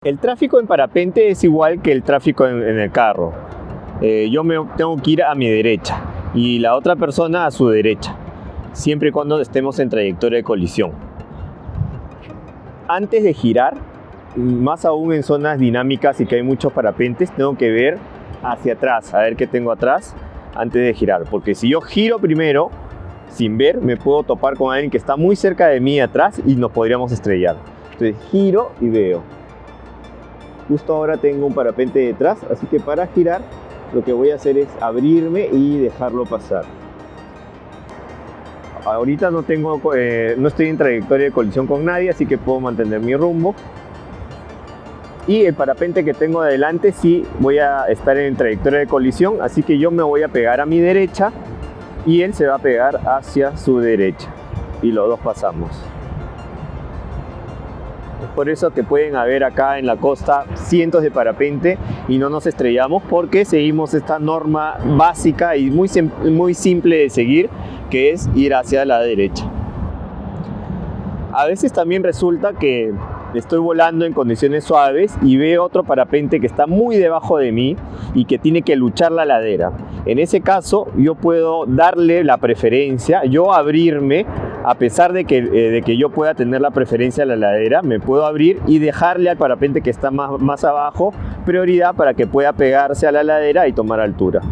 El tráfico en parapente es igual que el tráfico en el carro. Yo tengo que ir a mi derecha y la otra persona a su derecha, siempre y cuando estemos en trayectoria de colisión. Antes de girar, más aún en zonas dinámicas y que hay muchos parapentes, tengo que ver hacia atrás, a ver qué tengo atrás antes de girar. Porque si yo giro primero, sin ver, me puedo topar con alguien que está muy cerca de mí atrás y nos podríamos estrellar. Entonces giro y veo. Justo ahora tengo un parapente detrás, así que para girar lo que voy a hacer es abrirme y dejarlo pasar. Ahorita no estoy en trayectoria de colisión con nadie, así que puedo mantener mi rumbo. Y el parapente que tengo adelante sí voy a estar en trayectoria de colisión, así que yo me voy a pegar a mi derecha y él se va a pegar hacia su derecha. Y los dos pasamos. Es por eso que pueden haber acá en la costa cientos de parapente y no nos estrellamos, porque seguimos esta norma básica y muy simple de seguir, que es ir hacia la derecha. A veces también resulta que estoy volando en condiciones suaves y veo otro parapente que está muy debajo de mí y que tiene que luchar la ladera. En ese caso yo puedo darle la preferencia, yo abrirme, a pesar de que yo pueda tener la preferencia a la ladera, me puedo abrir y dejarle al parapente que está más abajo prioridad para que pueda pegarse a la ladera y tomar altura.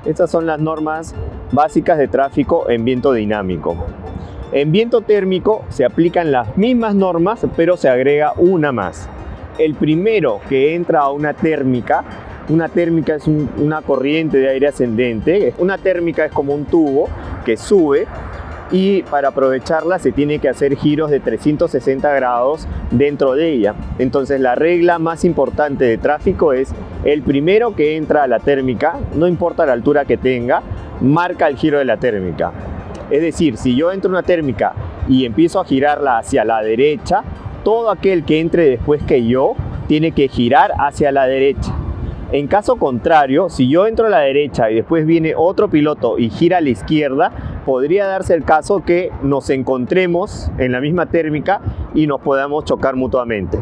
Estas son las normas básicas de tráfico en viento dinámico. En viento térmico se aplican las mismas normas, pero se agrega una más. El primero que entra a una térmica es una corriente de aire ascendente. Una térmica es como un tubo que sube y para aprovecharla se tiene que hacer giros de 360 grados dentro de ella. Entonces la regla más importante de tráfico es el primero que entra a la térmica, no importa la altura que tenga, marca el giro de la térmica. Es decir, si yo entro a una térmica y empiezo a girarla hacia la derecha, todo aquel que entre después que yo tiene que girar hacia la derecha. En caso contrario, si yo entro a la derecha y después viene otro piloto y gira a la izquierda, podría darse el caso que nos encontremos en la misma térmica y nos podamos chocar mutuamente.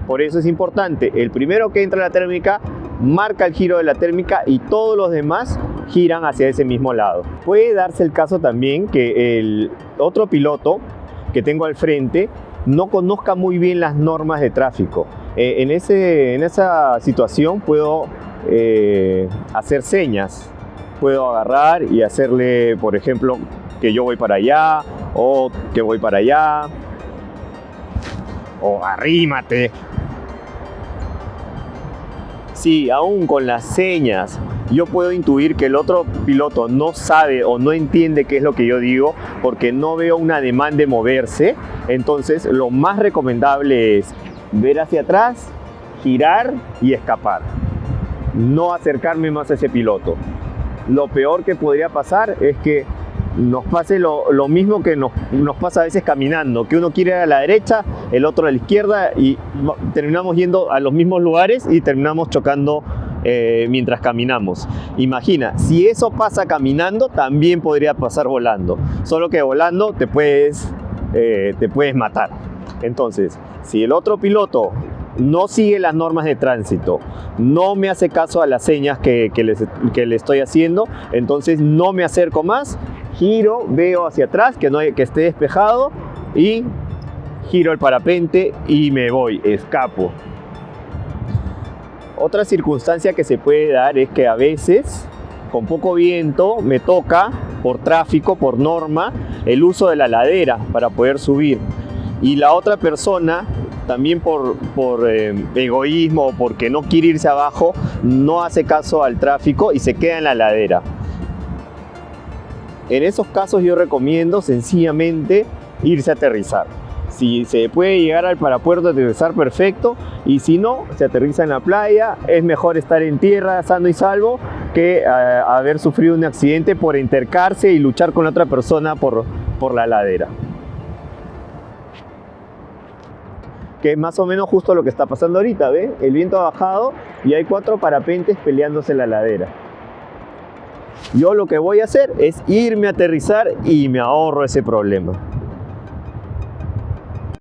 Por eso es importante, el primero que entra a la térmica marca el giro de la térmica y todos los demás giran hacia ese mismo lado. Puede darse el caso también que el otro piloto que tengo al frente no conozca muy bien las normas de tráfico. En esa situación puedo hacer señas. Puedo agarrar y hacerle, por ejemplo, que yo voy para allá o que voy para allá. O arrímate. Sí, aún con las señas yo puedo intuir que el otro piloto no sabe o no entiende qué es lo que yo digo porque no veo un ademán de moverse. Entonces lo más recomendable es ver hacia atrás, girar y escapar. No acercarme más a ese piloto. Lo peor que podría pasar es que nos pase lo mismo que nos pasa a veces caminando, que uno quiere ir a la derecha, el otro a la izquierda y terminamos yendo a los mismos lugares y terminamos chocando mientras caminamos. Imagina, si eso pasa caminando, también podría pasar volando, solo que volando te puedes matar. Entonces, si el otro piloto no sigue las normas de tránsito, no me hace caso a las señas que le estoy haciendo, entonces no me acerco más, giro, veo hacia atrás que esté despejado y giro el parapente y me voy, escapo. Otra circunstancia que se puede dar es que a veces, con poco viento, me toca, por tráfico, por norma, el uso de la ladera para poder subir. Y la otra persona, también por egoísmo o porque no quiere irse abajo, no hace caso al tráfico y se queda en la ladera. En esos casos yo recomiendo sencillamente irse a aterrizar. Si se puede llegar al parapuerto a aterrizar, perfecto, y si no, se aterriza en la playa. Es mejor estar en tierra sano y salvo que haber sufrido un accidente por entercarse y luchar con la otra persona por la ladera. Que es más o menos justo lo que está pasando ahorita, ¿ve? El viento ha bajado y hay 4 parapentes peleándose en la ladera. Yo lo que voy a hacer es irme a aterrizar y me ahorro ese problema.